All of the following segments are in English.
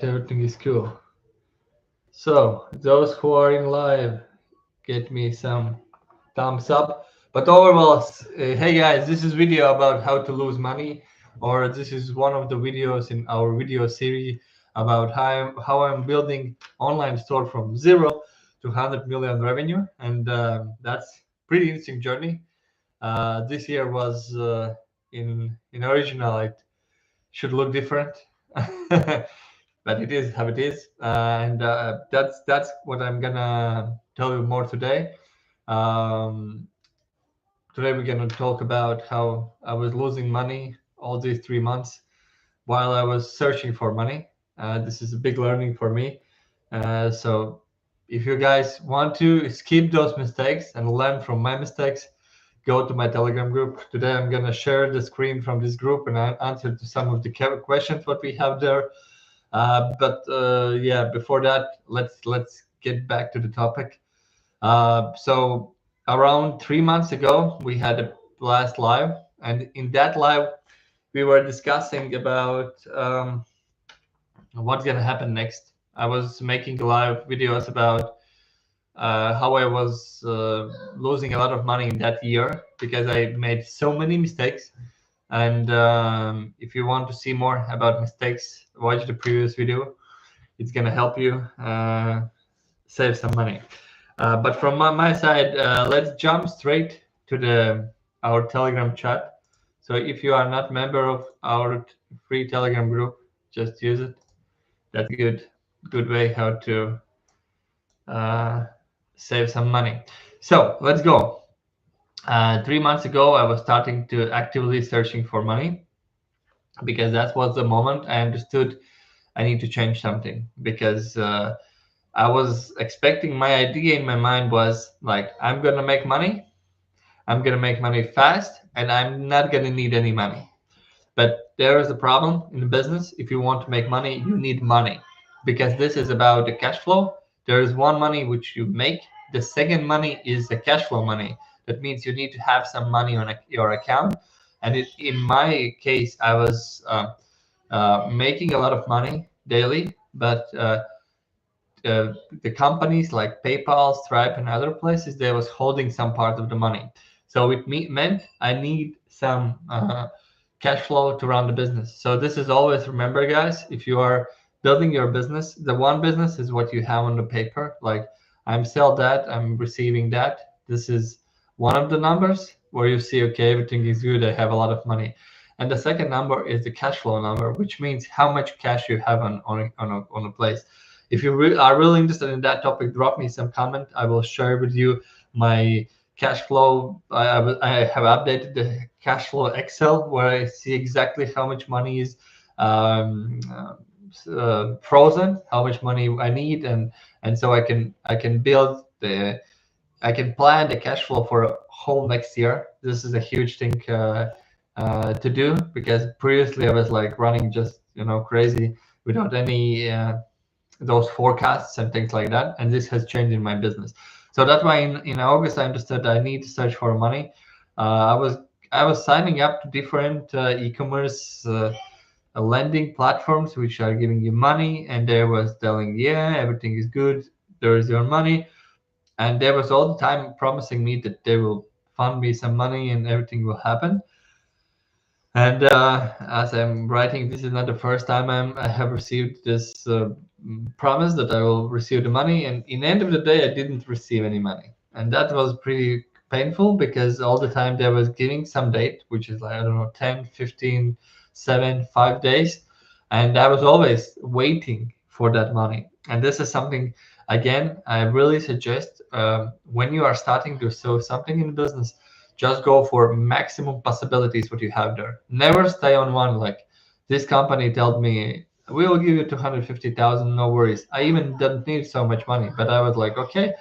Everything is cool. So, those who are in live, get me some thumbs up. But overall, hey guys, this is video about how to lose money, or this is one of the videos in our video series about how I'm building online store from zero to 100 million revenue, and that's pretty interesting journey. This year was in original. It should look different. But it is how it is, and that's what I'm gonna tell you more today. Um, Today we're gonna talk about how I was losing money all these 3 months while I was searching for money. This is a big learning for me. So if you guys want to skip those mistakes and learn from my mistakes, go to my Telegram group. Today I'm gonna share the screen from this group and answer to some of the questions what we have there. But yeah, before that, let's get back to the topic. So around 3 months ago, we had a last live, and in that live, we were discussing about what's gonna happen next. I was making live videos about how I was losing a lot of money in that year because I made so many mistakes. And if you want to see more about mistakes, watch the previous video. It's gonna help you save some money. But from my side, let's jump straight to the our Telegram chat. So if you are not member of our free Telegram group, just use it. That's good way how to uh, save some money. So let's go. 3 months ago, I was starting to actively searching for money because that was the moment I understood I need to change something because I was expecting my idea in my mind was like, I'm gonna make money fast, and I'm not gonna need any money. But there is a problem in the business. If you want to make money, you need money because this is about the cash flow. There is one money which you make. The second money is the cash flow money. That means you need to have some money on your account. And in my case, I was making a lot of money daily, but the companies like PayPal, Stripe, and other places, they was holding some part of the money. So it meant I need some cash flow to run the business. So this is always remember, guys, if you are building your business, the one business is what you have on the paper. Like I'm sell that, I'm receiving that. This is one of the numbers where you see, okay, everything is good. I have a lot of money. And the second number is the cash flow number, which means how much cash you have on a place. If you are really interested in that topic, drop me some comment. I will share with you my cash flow. I have updated the cash flow Excel where I see exactly how much money is um, frozen, how much money I need, and so I can build the I can plan the cash flow for a whole next year. This is a huge thing to do because previously I was like running just crazy without any those forecasts and things like that, and this has changed in my business. So that's why in August I understood I need to search for money. I was signing up to different e-commerce lending platforms which are giving you money, and they was telling, yeah, everything is good, there is your money, and they was all the time promising me that they will fund me some money and everything will happen. And as I'm writing, this is not the first time I have received this promise that I will receive the money. And in the end of the day, I didn't receive any money. And that was pretty painful because all the time they was giving some date, which is like, I don't know, 10, 15, 7, 5 days. And I was always waiting for that money. And this is something, again, I really suggest when you are starting to sow something in business, just go for maximum possibilities what you have there. Never stay on one. Like this company told me, we will give you 250,000, no worries. I even didn't need so much money, but I was like, okay,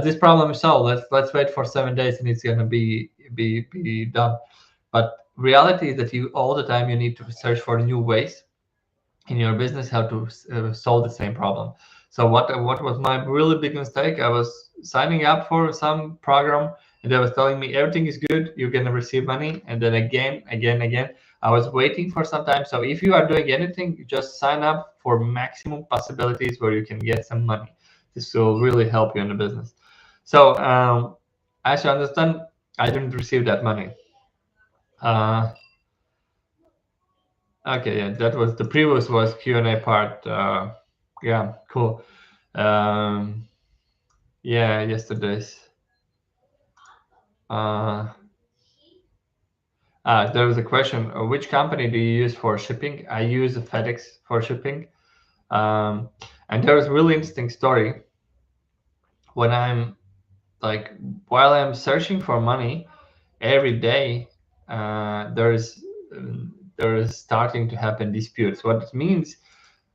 this problem is solved. Let's wait for 7 days and it's gonna be done. But reality is that you all the time you need to search for new ways in your business how to solve the same problem. So what was my really big mistake? I was signing up for some program and they was telling me everything is good, you're gonna receive money, and then again, I was waiting for some time. So if you are doing anything, just sign up for maximum possibilities where you can get some money. This will really help you in the business. So as you understand, I didn't receive that money. Okay, yeah, that was the previous was Q&A part. Yeah, cool. Yeah, yesterday's. There was a question, which company do you use for shipping? I use FedEx for shipping. And there was a really interesting story. When I'm like, while I'm searching for money every day, there is starting to happen disputes. What it means,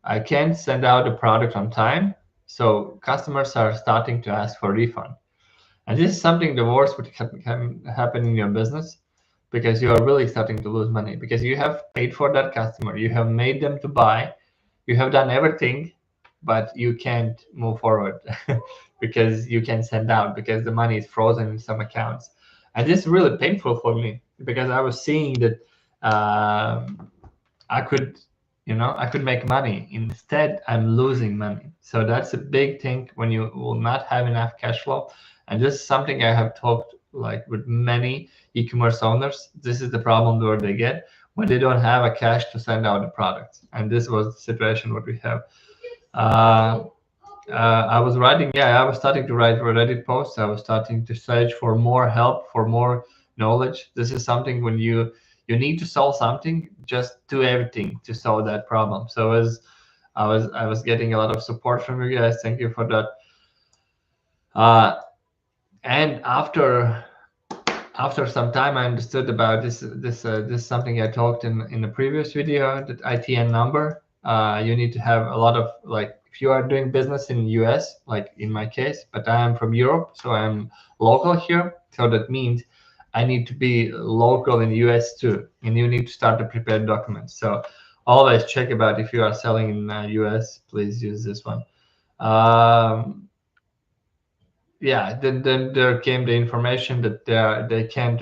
I can't send out a product on time, so customers are starting to ask for refund. And this is something the worst would can happen in your business, because you are really starting to lose money, because you have paid for that customer, you have made them to buy, you have done everything, but you can't move forward because you can't send out, because the money is frozen in some accounts. And this is really painful for me, because I was seeing that I could, I could make money. Instead, I'm losing money. So that's a big thing when you will not have enough cash flow. And this is something I have talked like with many e-commerce owners. This is the problem where they get when they don't have a cash to send out the products. And this was the situation what we have. I was writing, I was starting to write Reddit posts. I was starting to search for more help, for more knowledge. This is something when you need to solve something, just do everything to solve that problem. So as I was getting a lot of support from you guys. Thank you for that. And after some time, I understood about this is something I talked in the previous video, that ITN number. You need to have a lot of, like, if you are doing business in the US, like in my case, but I am from Europe, so I'm local here. So that means I need to be local in the US too, and you need to start to prepare documents. So always check about if you are selling in US, please use this one. Yeah, then there came the information that they can't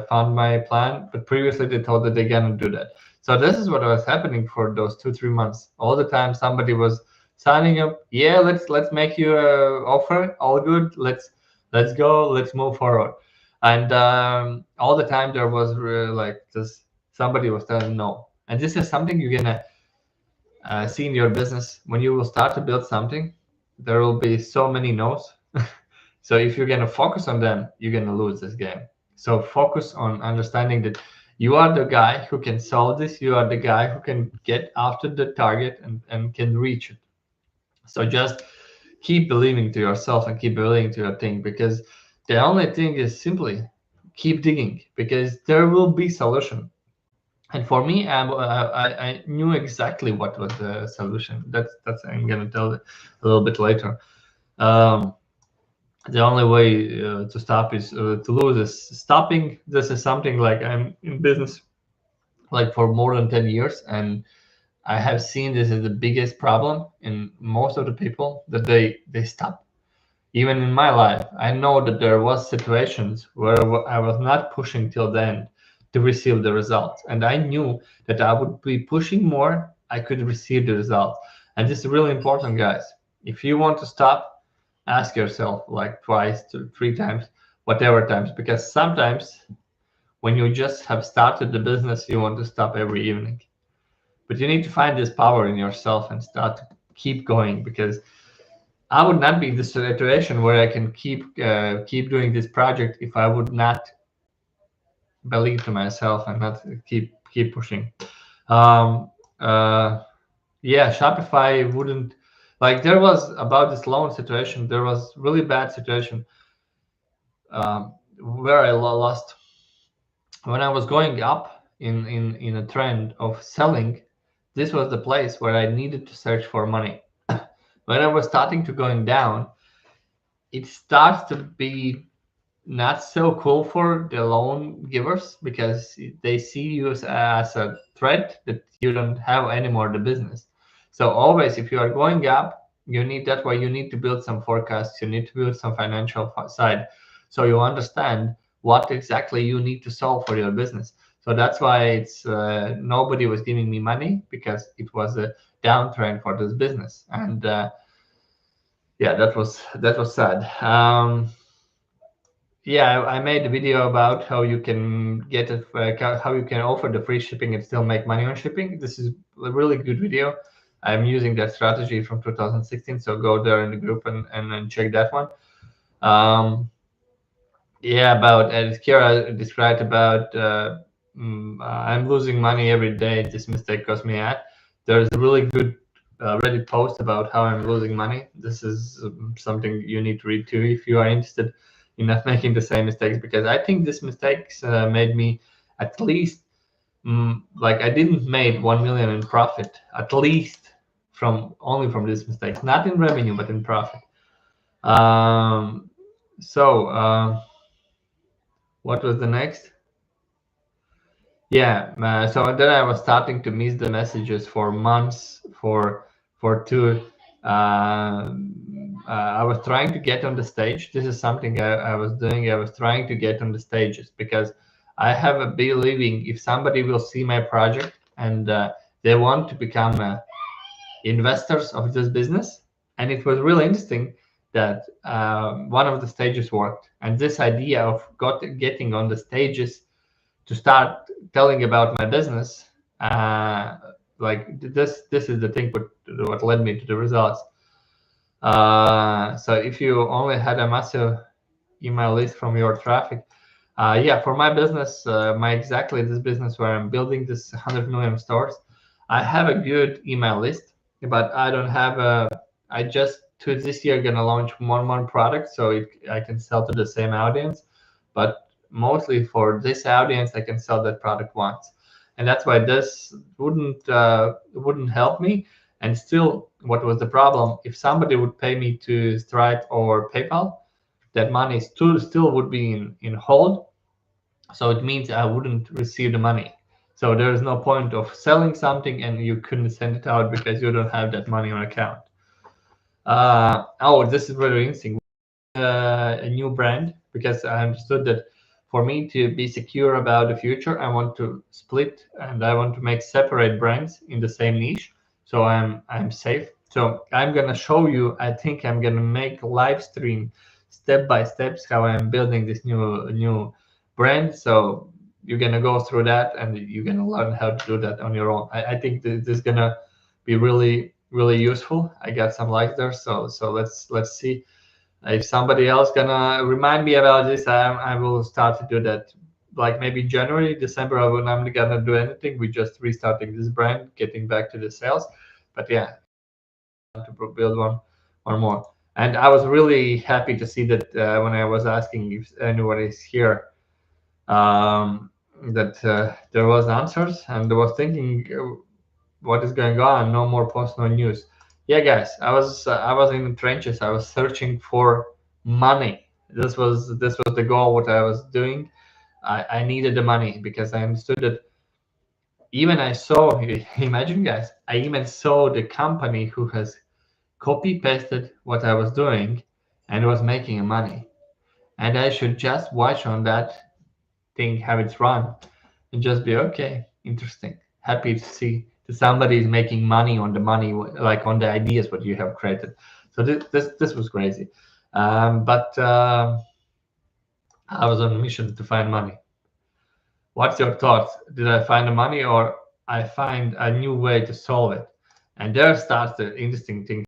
fund my plan, but previously they told that they're gonna do that. So this is what was happening for those 2-3 months. All the time somebody was signing up. Yeah, let's make you a offer. All good. Let's go. Let's move forward. And all the time there was like this. Somebody was telling no. And this is something you're gonna see in your business when you will start to build something. There will be so many no's. So if you're going to focus on them, you're going to lose this game. So focus on understanding that you are the guy who can solve this. You are the guy who can get after the target and can reach it. So just keep believing to yourself and keep believing to your thing, because the only thing is simply keep digging, because there will be solution. And for me, I knew exactly what was the solution. That's I'm going to tell a little bit later. The only way to stop is to lose is stopping. This is something like I'm in business like for more than 10 years, and I have seen this as the biggest problem in most of the people, that they stop. Even in my life, I know that there was situations where I was not pushing till the end to receive the results, and I knew that I would be pushing more, I could receive the results. And this is really important, guys. If you want to stop, ask yourself like twice to 3 times, whatever times, because sometimes when you just have started the business, you want to stop every evening. But you need to find this power in yourself and start to keep going, because I would not be in this situation where I can keep doing this project if I would not believe to myself and not keep pushing. Yeah, Shopify wouldn't, like, there was about this loan situation. There was really bad situation where I lost when I was going up in a trend of selling. This was the place where I needed to search for money. When I was starting to going down, it starts to be not so cool for the loan givers, because they see you as a threat that you don't have anymore the business. So always, if you are going up, you need, that way you need to build some forecasts, you need to build some financial side, so you understand what exactly you need to solve for your business. So that's why it's nobody was giving me money, because it was a downtrend for this business. And yeah, that was sad. Yeah, I made a video about how you can get it, how you can offer the free shipping and still make money on shipping. This is a really good video. I'm using that strategy from 2016, so go there in the group and check that one. Yeah, about as Kira described about I'm losing money every day. This mistake cost me ad. There's a really good Reddit post about how I'm losing money. This is something you need to read too if you are interested in not making the same mistakes, because I think these mistakes made me at least like I didn't made 1 million in profit, at least only from these mistakes, not in revenue but in profit. So what was the next? Yeah, so then I was starting to miss the messages for months, for two. I was trying to get on the stage. This is something I was doing. I was trying to get on the stages because I have a believing if somebody will see my project and they want to become investors of this business. And it was really interesting that one of the stages worked. And this idea of getting on the stages to start telling about my business, like this is the thing what led me to the results. So if you only had a massive email list from your traffic, yeah, for my business, exactly this business where I'm building this 100 million stores, I have a good email list, but I don't have I just to this year gonna launch one more product so I can sell to the same audience, but mostly for this audience I can sell that product once, and that's why this wouldn't help me. And still, what was the problem? If somebody would pay me to Stripe or PayPal, that money still would be in hold, so it means I wouldn't receive the money. So there is no point of selling something and you couldn't send it out because you don't have that money on account. Oh, this is very interesting. A new brand, because I understood that for me to be secure about the future, I want to split and I want to make separate brands in the same niche, so I'm safe. So I'm gonna show you. I think I'm gonna make a live stream step by steps how I'm building this new brand. So you're gonna go through that and you're gonna learn how to do that on your own. I think this is gonna be really useful. I got some likes there, so let's see if somebody else gonna remind me about this. I will start to do that, like maybe January, December. I'm not gonna do anything. We just restarting this brand, getting back to the sales. But yeah, to build one more. And I was really happy to see that when I was asking if anyone is here, that there was answers, and I was thinking, what is going on? No more posts, no news. Yeah, guys, I was in the trenches. I was searching for money. This was the goal. What I was doing, I needed the money because I understood that. Even I saw, imagine, guys, I even saw the company who has copy pasted what I was doing and was making money, and I should just watch on that thing how it's run and just be okay, interesting, happy to see that somebody is making money on the money, like on the ideas what you have created. So this was crazy. But I was on a mission to find money. What's your thoughts? Did I find the money, or I find a new way to solve it? And there starts the interesting thing.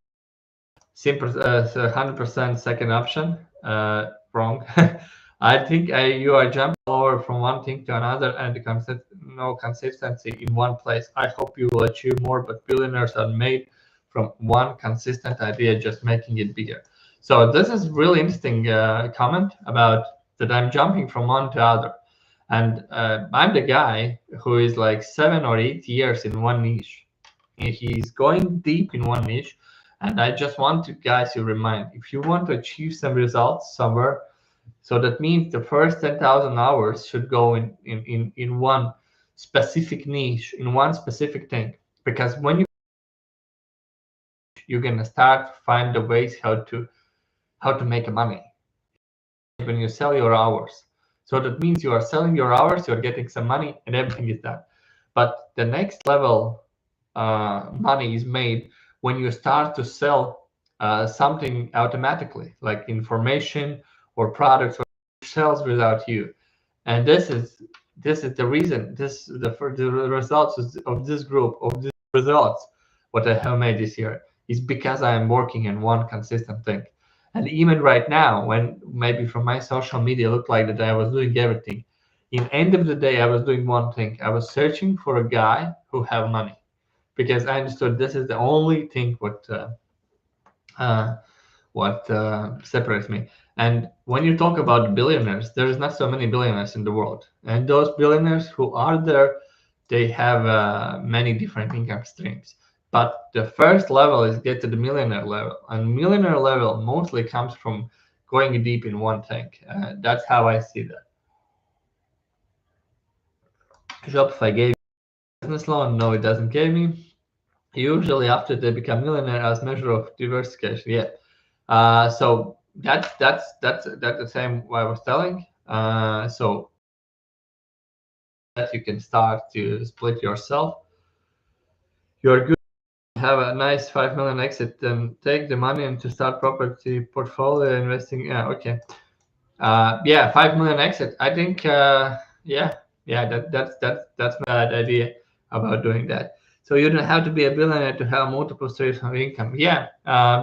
Simple, 100% second option. Wrong. I think you are jumping over from one thing to another and no consistency in one place. I hope you will achieve more, but billionaires are made from one consistent idea, just making it bigger. So this is really interesting comment about that I'm jumping from one to other. And I'm the guy who is like 7 or 8 years in one niche. He's going deep in one niche. And I just want to guys to remind, if you want to achieve some results somewhere, so that means the first 10,000 hours should go in one specific niche, in one specific thing. Because when you're gonna start find the ways how to make money when you sell your hours. So that means you are selling your hours, you're getting some money, and everything is done. But the next level money is made when you start to sell something automatically, like information or products or sells without you. And this is the reason, the results of this group of these results what I have made this year is because I am working in one consistent thing. And even right now, when maybe from my social media looked like that I was doing everything, in end of the day I was doing one thing. I was searching for a guy who have money, because I understood this is the only thing uh, what separates me. And when you talk about billionaires, there is not so many billionaires in the world, and those billionaires who are there, they have many different income streams. But the first level is get to the millionaire level, and millionaire level mostly comes from going deep in one thing. That's how I see that. Shopify gave business loan? No, it doesn't give me. Usually after they become millionaire as measure of diversification. Yeah. So that's the same what I was telling. So that you can start to split yourself. You're good. Have a nice 5 million exit, then take the money and to start property portfolio investing. Yeah, okay. Yeah, 5 million exit. I think. Yeah, that's a bad idea about doing that. So you don't have to be a billionaire to have multiple streams of income. Yeah,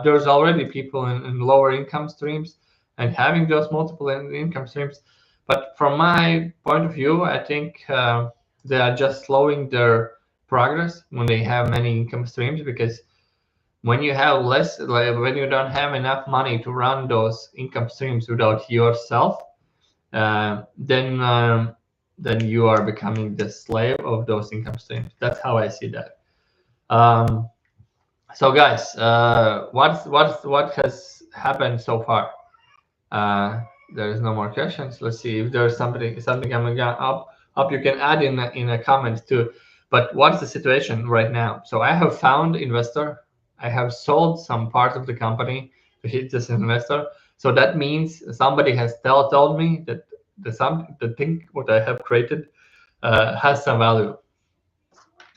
there's already people in lower income streams and having those multiple income streams. But from my point of view, I think they are just slowing their progress when they have many income streams, because when you have less, like when you don't have enough money to run those income streams without yourself, then you are becoming the slave of those income streams. That's how I see that. So guys, what has happened so far? There is no more questions. Let's see if there's something coming up. You can add in a comment too. But what's the situation right now? So I have found investor. I have sold some part of the company to hit this investor. So that means somebody has told me that the thing what I have created has some value.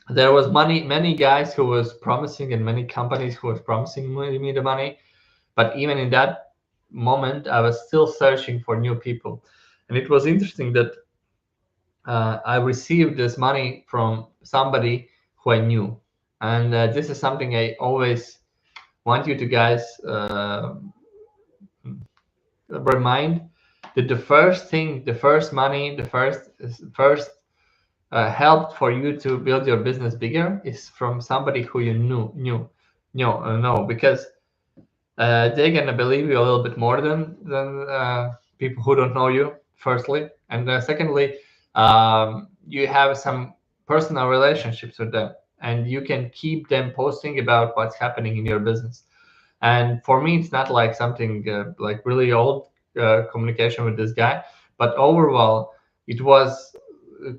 There was many guys who was promising, and many companies who was promising me the money, but even in that moment I was still searching for new people. And it was interesting that I received this money from somebody who I knew. And this is something I always want you to guys remind, that the first thing, the first money, the first help for you to build your business bigger is from somebody who you know, because they're gonna believe you a little bit more than people who don't know you. Firstly, and secondly, you have some personal relationships with them, and you can keep them posting about what's happening in your business. And for me, it's not like something like really old communication with this guy, but overall, it was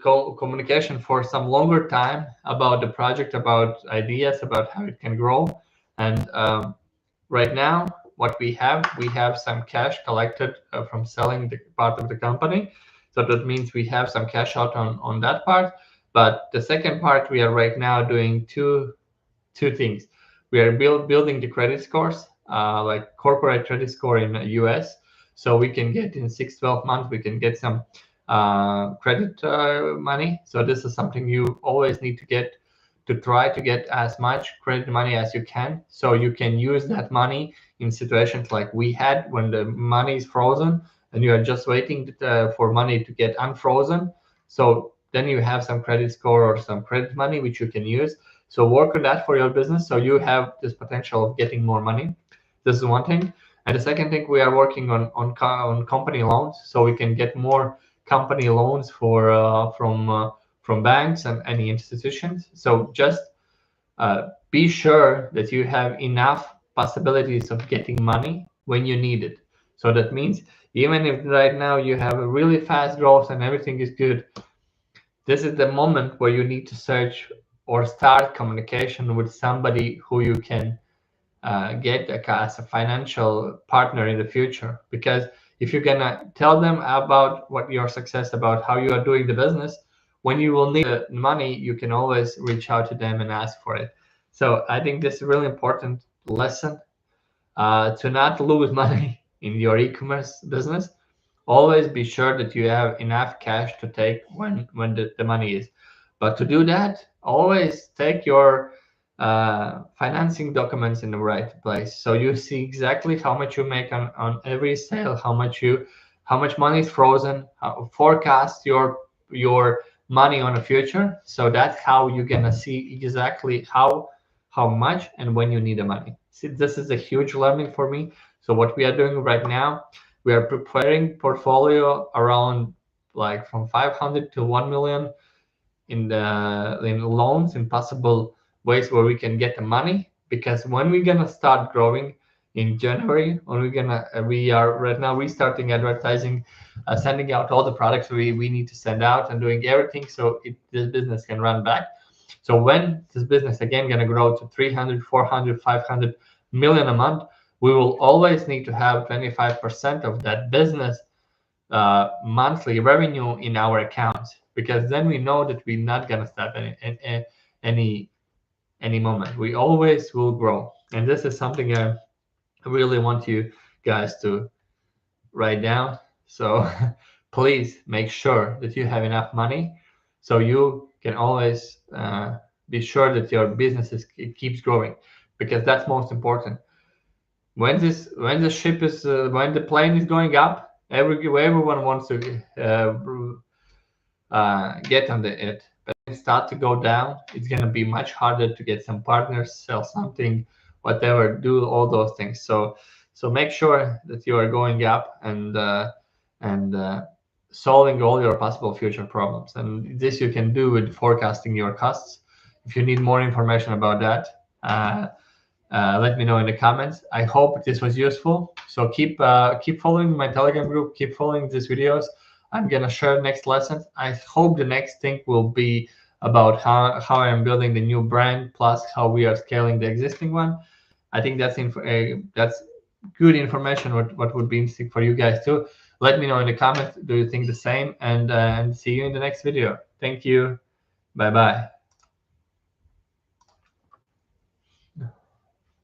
communication for some longer time about the project, about ideas, about how it can grow. And right now, what we have some cash collected from selling the part of the company. So that means we have some cash out on that part. But the second part, we are right now doing two things. We are building the credit scores, like corporate credit score in the US. So we can get in 6-12 months, we can get some credit money. So this is something you always need to get, to try to get as much credit money as you can, so you can use that money in situations like we had when the money is frozen and you are just waiting for money to get unfrozen. So then you have some credit score or some credit money which you can use. So work on that for your business, so you have this potential of getting more money. This is one thing. And the second thing, we are working on company loans, so we can get more company loans from banks and any institutions. So just be sure that you have enough possibilities of getting money when you need it. So that means even if right now you have a really fast growth and everything is good, this is the moment where you need to search or start communication with somebody who you can get as a financial partner in the future. Because if you're gonna tell them about what your success, about how you are doing the business, when you will need the money, you can always reach out to them and ask for it. So I think this is a really important lesson, to not lose money in your e-commerce business. Always be sure that you have enough cash to take when the money is. But to do that, always take your financing documents in the right place, so you see exactly how much you make on every sale, how much money is frozen, forecast your money on the future. So that's how you're gonna see exactly how much and when you need the money. See, this is a huge learning for me. So what we are doing right now, we are preparing portfolio around like from 500 to 1 million in loans, in possible ways where we can get the money. Because when we're gonna start growing in January, when we are right now restarting advertising, sending out all the products we need to send out and doing everything so this business can run back. So when this business again gonna grow to 300, 400, 500 million a month, we will always need to have 25% of that business monthly revenue in our accounts, because then we know that we're not gonna stop any moment. We always will grow, and this is something I really want you guys to write down. So please make sure that you have enough money, so you can always be sure that your business it keeps growing, because that's most important. When the ship is when the plane is going up, everyone wants to get on it. But when it start to go down, it's gonna be much harder to get some partners, sell something, whatever, do all those things. So make sure that you are going up and solving all your possible future problems. And this you can do with forecasting your costs. If you need more information about that, let me know in the comments. I hope this was useful. So keep following my Telegram group, keep following these videos. I'm gonna share next lessons. I hope the next thing will be about how I'm building the new brand, plus how we are scaling the existing one. I think that's good information. What would be interesting for you guys too. Let me know in the comments. Do you think the same? And see you in the next video. Thank you. Bye bye.